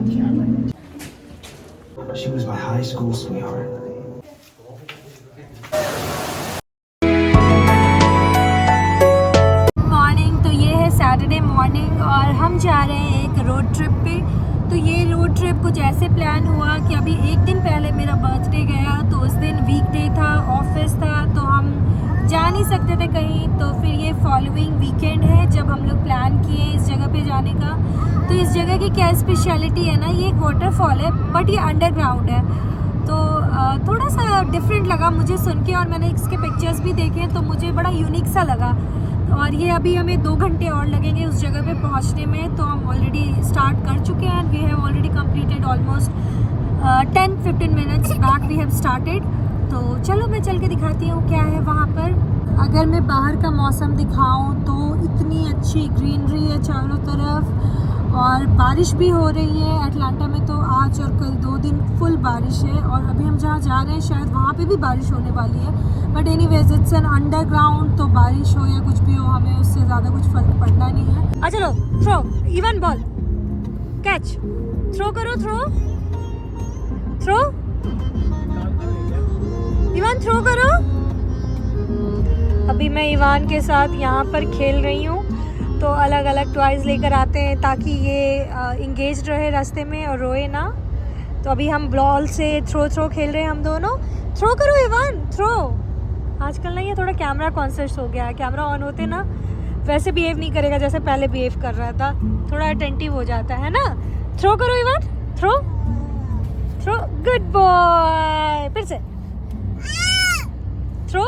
She was my high school sweetheart. Morning, तो ये है सैटरडे मॉर्निंग और हम जा रहे हैं एक रोड ट्रिप पे। तो ये रोड ट्रिप कुछ ऐसे प्लान हुआ कि अभी एक दिन पहले मेरा बर्थडे गया, तो उस दिन वीकडे था, ऑफिस था, तो हम जा नहीं सकते थे कहीं। तो फिर ये फॉलोइंग वीकेंड है जब हम लोग प्लान किए इस जगह पे जाने का। तो इस जगह की क्या स्पेशलिटी है ना, ये एक वाटरफॉल है बट ये अंडरग्राउंड है। तो थोड़ा सा डिफरेंट लगा मुझे सुन के, और मैंने इसके पिक्चर्स भी देखे तो मुझे बड़ा यूनिक सा लगा। और ये अभी हमें 2 घंटे और लगेंगे उस जगह पे पहुंचने में। तो हम ऑलरेडी स्टार्ट कर चुके हैं, we have already completed almost 10-15 minutes back we have started. तो चलो मैं चल के दिखाती हूँ क्या है वहाँ पर। अगर मैं बाहर का मौसम दिखाऊँ तो इतनी अच्छी ग्रीनरी है चारों तरफ, और बारिश भी हो रही है। अटलांटा में तो आज और कल 2 दिन फुल बारिश है, और अभी हम जहाँ जा रहे हैं शायद वहाँ पे भी बारिश होने वाली है। But anyways it's an underground, तो बारिश हो या कुछ भी हो हमें उससे ज़्यादा कुछ फर्क पड़ना नहीं है। अच्छा चलो throw, Evan ball catch, throw करो, थ्रो थ्रो, इवान थ्रो करो। अभी मैं इवान के साथ यहाँ पर खेल रही हूँ। तो अलग अलग टॉयज़ लेकर आते हैं ताकि ये इंगेज रहे रास्ते में और रोए ना। तो अभी हम बॉल से थ्रो खेल रहे हैं हम दोनों। थ्रो करो इवान, थ्रो। आजकल ना ये थोड़ा कैमरा कॉन्शियस हो गया है, कैमरा ऑन होते ना वैसे बिहेव नहीं करेगा जैसे पहले बिहेव कर रहा था, थोड़ा अटेंटिव हो जाता है ना। थ्रो करो Evan, throw throw, good boy. फिर से थ्रो।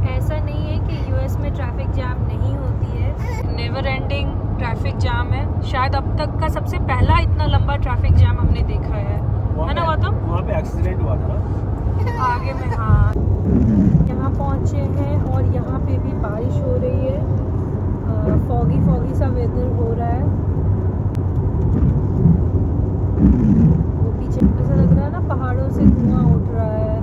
ऐसा नहीं है कि यूएस में ट्रैफिक जाम नहीं होती है, नेवर एंडिंग ट्रैफिक जाम है। शायद अब तक का सबसे पहला इतना लंबा ट्रैफिक जाम हमने देखा है ना गौतम? वहाँ पे एक्सीडेंट हुआ था आगे में। हाँ, यहाँ पहुँचे हैं और यहाँ पे भी बारिश हो रही है, फॉगी सा वेदर हो रहा है। वो पीछे ऐसा लग रहा है ना पहाड़ों से धुआं उठ रहा है।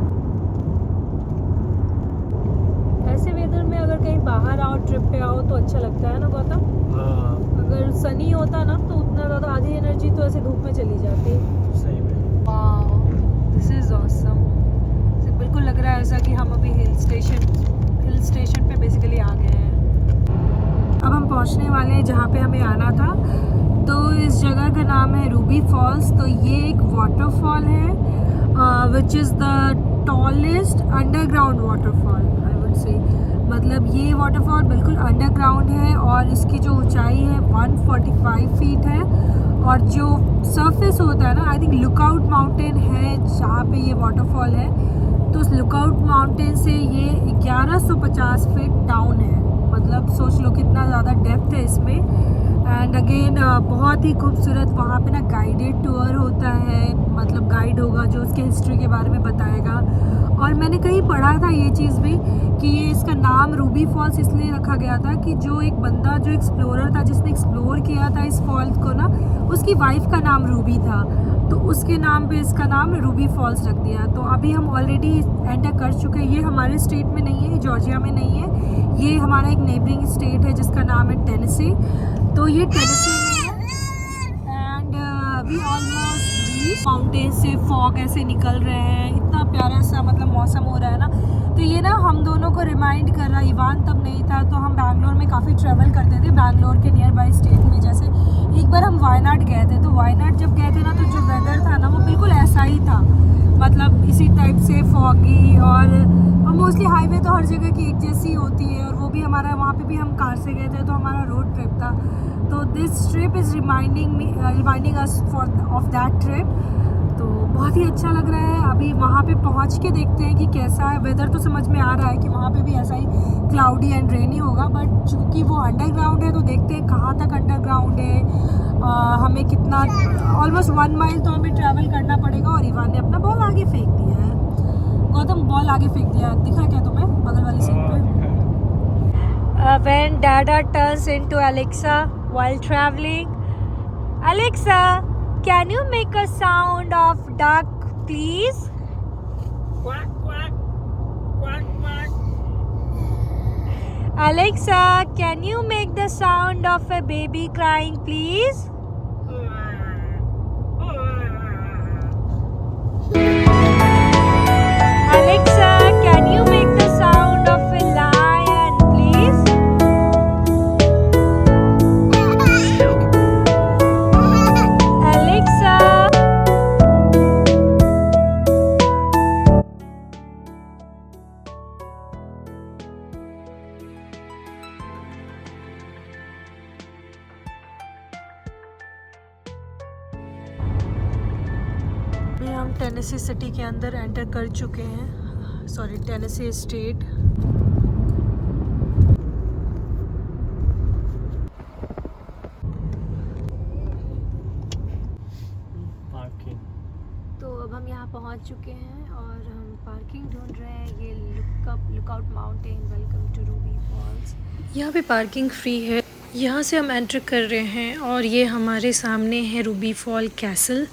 ऐसे वेदर में अगर कहीं बाहर आओ, ट्रिप पे आओ तो अच्छा लगता है ना गौतम? हाँ, अगर सनी होता ना तो उतना ज़्यादा आधी एनर्जी तो ऐसे धूप में चली जाती। सही में। Wow, this is awesome. बिल्कुल लग रहा है ऐसा कि हम अभी हिल स्टेशन पे बेसिकली आ गए हैं। अब हम पहुंचने वाले हैं जहाँ पे हमें आना था। तो इस जगह का नाम है रूबी फॉल्स। तो ये एक वाटरफॉल है which is the tallest underground waterfall I would say. मतलब ये वाटरफॉल बिल्कुल अंडरग्राउंड है और इसकी जो ऊंचाई है 145 फीट है, और जो सरफेस होता है ना, आई थिंक लुकआउट माउंटेन है जहाँ पे ये वाटरफॉल है। तो उस लुकआउट माउंटेन से ये 1150 फीट डाउन है। मतलब सोच लो कितना ज़्यादा डेप्थ है इसमें। एंड अगेन बहुत ही खूबसूरत वहाँ पे ना गाइडेड टूर होता है, मतलब गाइड होगा जो उसके हिस्ट्री के बारे में बताएगा। और मैंने कहीं पढ़ा था ये चीज़ भी कि ये इसका नाम रूबी फॉल्स इसलिए रखा गया था कि जो एक बंदा जो एक्सप्लोरर था जिसने एक्सप्लोर किया था इस फॉल्स को ना, उसकी वाइफ का नाम रूबी था, तो उसके नाम पे इसका नाम रूबी फॉल्स रख दिया। तो अभी हम ऑलरेडी एंटर कर चुके हैं। ये हमारे स्टेट में नहीं है, जॉर्जिया में नहीं है, ये हमारा एक नेबरिंग स्टेट है जिसका नाम है टेनेसी। तो ये टेनेसी में है एंड वी ऑलमोस्ट माउंटेन से फॉग ऐसे निकल रहे हैं, इतना प्यारा सा मतलब मौसम हो रहा है ना। तो ये ना हम दोनों को रिमाइंड कर रहा है, इवान तब नहीं था तो हम बैंगलोर में काफ़ी ट्रैवल करते थे बैंगलोर के नियर बाई स्टेट में। जैसे एक बार हम वायनाड गए थे, तो वायनाड जब गए थे ना तो जो वेदर था ना वो बिल्कुल ऐसा ही था, मतलब इसी टाइप से फॉगी। और मोस्टली हाईवे तो हर जगह की एक जैसी होती है, और वो भी हमारा वहाँ पे भी हम कार से गए थे तो हमारा रोड ट्रिप था। तो this trip is reminding us of that trip. तो बहुत ही अच्छा लग रहा है। अभी वहाँ पे पहुँच के देखते हैं कि कैसा है वेदर। तो समझ में आ रहा है कि वहाँ पे भी ऐसा ही क्लाउडी एंड रेनी होगा, बट चूँकि वो अंडरग्राउंड है तो देखते हैं कहाँ तक अंडरग्राउंड है। हमें कितना ऑलमोस्ट 1 माइल तो हमें ट्रैवल करना पड़ेगा। और इवान ने अपना बॉल आगे फेंक दिया है। गौतम बॉल आगे फेंक दिया, दिखा क्या तुम्हें बगल वाली सीट पे? When Dada turns into Alexa while traveling, Alexa, can you make a sound of duck, please? Quack quack, quack quack. Alexa, can you make the sound of a baby crying, please? Alexa, can you make the sound of a lion, please? Alexa. अभी हम Tennessee city के अंदर enter कर चुके हैं, sorry Tennessee state. Parking. तो अब हम यहाँ पहुँच चुके हैं और हम पार्किंग ढूंढ रहे हैं। ये lookout mountain, welcome to Ruby Falls. यहाँ पे पार्किंग फ्री है। यहाँ से हम एंटर कर रहे हैं और ये हमारे सामने है रूबी फॉल कैसल।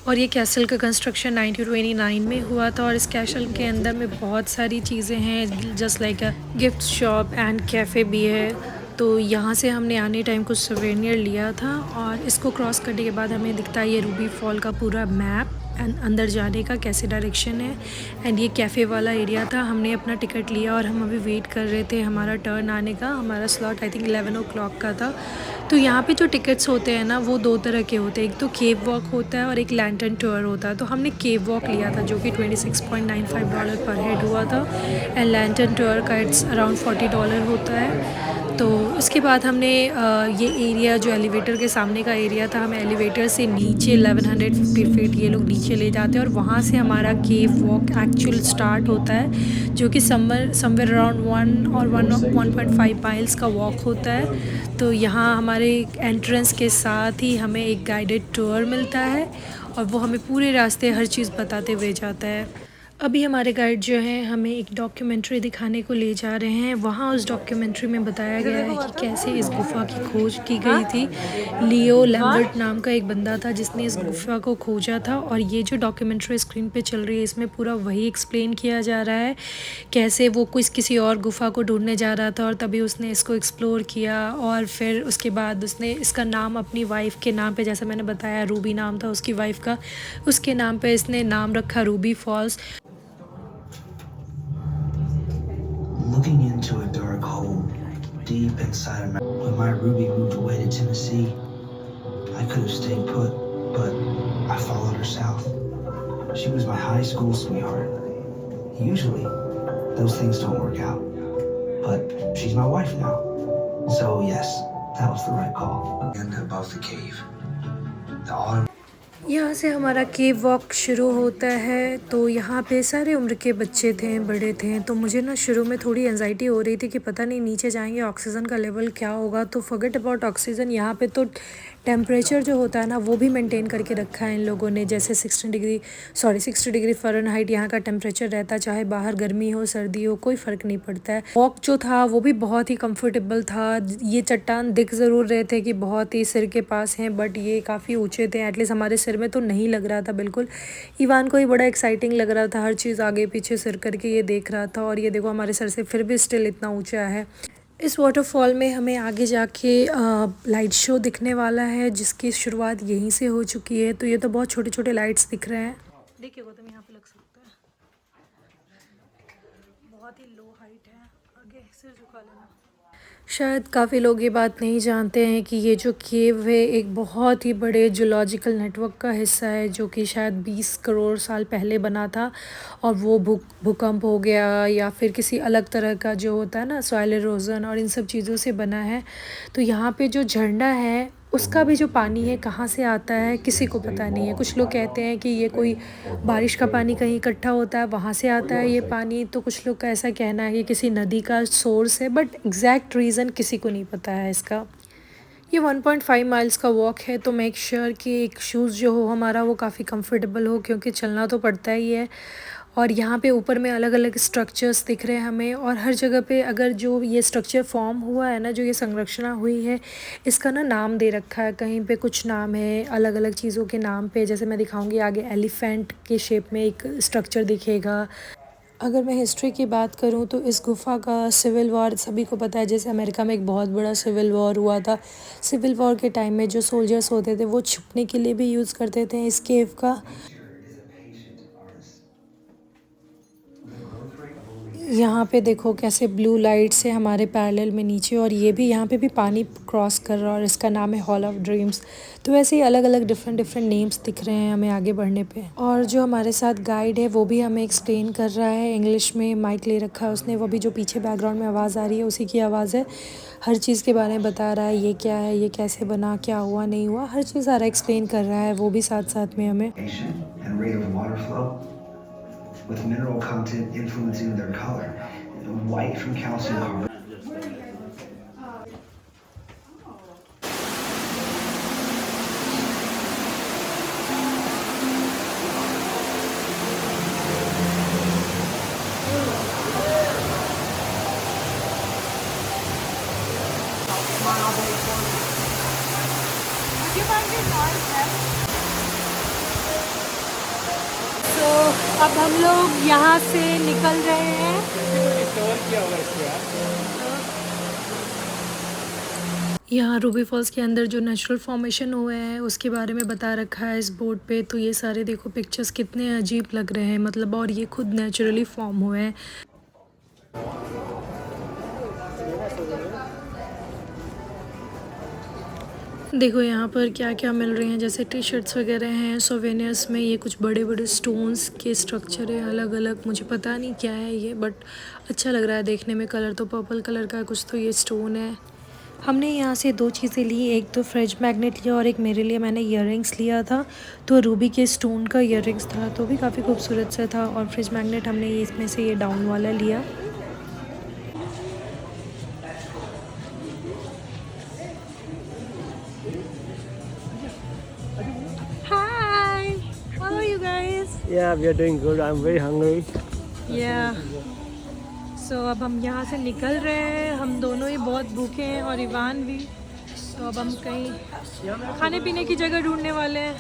और ये कैसल का कंस्ट्रक्शन 1929 में हुआ था और इस कैसल के अंदर में बहुत सारी चीज़ें हैं, just like a gift shop and cafe भी है। तो यहाँ से हमने आने टाइम कुछ सवेनियर लिया था और इसको क्रॉस करने के बाद हमें दिखता है ये रूबी फॉल का पूरा मैप एंड अंदर जाने का कैसे डायरेक्शन है। एंड ये कैफ़े वाला एरिया था। हमने अपना टिकट लिया और हम अभी वेट कर रहे थे हमारा टर्न आने का। हमारा स्लॉट आई थिंक 11 o'clock का था। तो यहाँ पे जो टिकट्स होते हैं ना, वो 2 तरह के होते हैं। एक तो केव वॉक होता है और एक लैंटर्न टूर होता है। तो हमने केव वॉक लिया था जो कि $26.95 पर हेड हुआ था एंड लैंटर्न टूर का इट्स अराउंड $40 होता है। तो उसके बाद हमने ये एरिया जो एलिवेटर के सामने का एरिया था, हमें एलिवेटर से नीचे 1150 फीट ये लोग नीचे ले जाते हैं और वहाँ से हमारा केव वॉक एक्चुअल स्टार्ट होता है, जो कि समवेयर अराउंड 1 और 1.5 माइल्स का वॉक होता है। तो यहाँ हमारे एंट्रेंस के साथ ही हमें एक गाइडेड टूर मिलता है और वो हमें पूरे रास्ते हर चीज़ बताते हुए जाता है। अभी हमारे गाइड जो हैं हमें एक डॉक्यूमेंट्री दिखाने को ले जा रहे हैं। वहाँ उस डॉक्यूमेंट्री में बताया गया है कि कैसे इस गुफ़ा की खोज की गई थी। लियो लैम्बर्ट नाम का एक बंदा था जिसने इस गुफ़ा को खोजा था और ये जो डॉक्यूमेंट्री स्क्रीन पे चल रही है इसमें पूरा वही एक्सप्लेन किया जा रहा है, कैसे वो किसी और गुफ़ा को ढूंढने जा रहा था और तभी उसने इसको एक्सप्लोर किया और फिर उसके बाद उसने इसका नाम अपनी वाइफ के नाम पे, जैसे मैंने बताया रूबी नाम था उसकी वाइफ का, उसके नाम पे इसने नाम रखा Ruby Falls. Looking into a dark hole deep inside of me. When my Ruby moved away to Tennessee, I could have stayed put, but I followed her south. She was my high school sweetheart. Usually, those things don't work out. But she's my wife now. So yes, that was the right call. And above the cave, the autumn. यहाँ से हमारा केव walk शुरू होता है। तो यहाँ पे सारे उम्र के बच्चे थे, बड़े थे। तो मुझे ना शुरू में थोड़ी एंजाइटी हो रही थी कि पता नहीं नीचे जाएंगे ऑक्सीजन का लेवल क्या होगा। तो फॉरगेट अबाउट ऑक्सीजन, यहाँ पे तो टेम्परेचर जो होता है ना वो भी मेंटेन करके रखा है इन लोगों ने। जैसे 60 डिग्री फ़ारेनहाइट यहाँ का टेम्परेचर रहता है, चाहे बाहर गर्मी हो सर्दी हो कोई फ़र्क नहीं पड़ता है। वॉक जो था वो भी बहुत ही कंफर्टेबल था। ये चट्टान दिख ज़रूर रहे थे कि बहुत ही सिर के पास हैं, बट ये काफ़ी ऊँचे थे। एटलीस्ट हमारे सिर में तो नहीं लग रहा था बिल्कुल। इवान को ही बड़ा एक्साइटिंग लग रहा था, हर चीज़ आगे पीछे सिर करके ये देख रहा था। और ये देखो हमारे सर से फिर भी स्टिल इतना ऊँचा है। इस वाटरफॉल में हमें आगे जाके लाइट शो दिखने वाला है जिसकी शुरुआत यहीं से हो चुकी है। तो ये तो बहुत छोटे छोटे लाइट्स दिख रहे हैं। देखिए गौतम, यहाँ पे लग सकता है, बहुत ही लो हाइट है, आगे सिर झुका लेना। शायद काफ़ी लोग ये बात नहीं जानते हैं कि ये जो केव है एक बहुत ही बड़े जूलॉजिकल नेटवर्क का हिस्सा है, जो कि शायद 20 करोड़ साल पहले बना था और वो भूकंप हो गया या फिर किसी अलग तरह का जो होता है ना सॉइल इरोजन और इन सब चीज़ों से बना है। तो यहाँ पे जो झरना है उसका भी जो पानी है कहाँ से आता है किसी को पता नहीं है। कुछ लोग कहते हैं कि ये कोई बारिश का पानी कहीं इकट्ठा होता है वहाँ से आता है ये पानी, तो कुछ लोग का ऐसा कहना है कि किसी नदी का सोर्स है, बट एग्जैक्ट रीज़न किसी को नहीं पता है इसका। ये 1.5 माइल्स का वॉक है, तो मेक श्योर कि एक शूज़ जो हो हमारा वो काफ़ी कंफर्टेबल हो, क्योंकि चलना तो पड़ता ही है। और यहाँ पे ऊपर में अलग अलग स्ट्रक्चर्स दिख रहे हैं हमें, और हर जगह पे अगर जो ये स्ट्रक्चर फॉर्म हुआ है ना, जो ये संरचना हुई है, इसका ना नाम दे रखा है। कहीं पे कुछ नाम है अलग अलग चीज़ों के नाम पे, जैसे मैं दिखाऊंगी आगे। एलिफेंट के शेप में एक स्ट्रक्चर दिखेगा, अगर मैं हिस्ट्री की बात करूं तो इस गुफ़ा का सिविल वॉर सभी को पता है। जैसे अमेरिका में एक बहुत बड़ा सिविल वॉर हुआ था। सिविल वॉर के टाइम में जो सोल्जर्स होते थे वो छुपने के लिए भी यूज़ करते थे इस केव का। यहाँ पे देखो कैसे ब्लू लाइट से हमारे पैरेलल में नीचे, और ये भी यहाँ पे भी पानी क्रॉस कर रहा है और इसका नाम है हॉल ऑफ ड्रीम्स। तो वैसे ही अलग अलग डिफरेंट नेम्स दिख रहे हैं हमें आगे बढ़ने पे। और जो हमारे साथ गाइड है वो भी हमें एक्सप्लेन कर रहा है इंग्लिश में, माइक ले रखा है उसने। वो भी जो पीछे बैकग्राउंड में आवाज़ आ रही है उसी की आवाज़ है। हर चीज़ के बारे में बता रहा है, ये क्या है, ये कैसे बना, क्या हुआ नहीं हुआ, हर चीज़ सारा एक्सप्लेन कर रहा है वो भी साथ साथ में हमें। And rate of water flow with mineral content influencing their color. White from calcium carbonate. तो अब हम लोग यहाँ से निकल रहे हैं। यहाँ रूबी फॉल्स के अंदर जो नेचुरल फॉर्मेशन हुए हैं उसके बारे में बता रखा है इस बोर्ड पे। तो ये सारे देखो पिक्चर्स कितने अजीब लग रहे हैं मतलब, और ये खुद नेचुरली फॉर्म हुए हैं। देखो यहाँ पर क्या क्या मिल रहे हैं, जैसे टी शर्ट्स वगैरह हैं सोवेनियर्स में। ये कुछ बड़े बड़े स्टोन्स के स्ट्रक्चर है अलग अलग, मुझे पता नहीं क्या है ये, बट अच्छा लग रहा है देखने में। कलर तो पर्पल कलर का कुछ तो ये स्टोन है। हमने यहाँ से 2 चीज़ें ली, एक तो फ्रिज मैग्नेट लिया और एक मेरे लिए मैंने ईयररिंग्स लिया था। तो रूबी के स्टोन का ईयररिंग्स था तो भी काफ़ी खूबसूरत सा था, और फ्रिज मैग्नेट हमने इसमें से ये डाउन वाला लिया। Hi, how are you guys? Yeah, we are doing good. I'm very hungry. Yeah. So अब हम यहाँ से निकल रहे हैं। हम दोनों ही बहुत भूखे हैं और इवान भी। तो अब हम कहीं खाने पीने की जगह ढूंढने वाले हैं।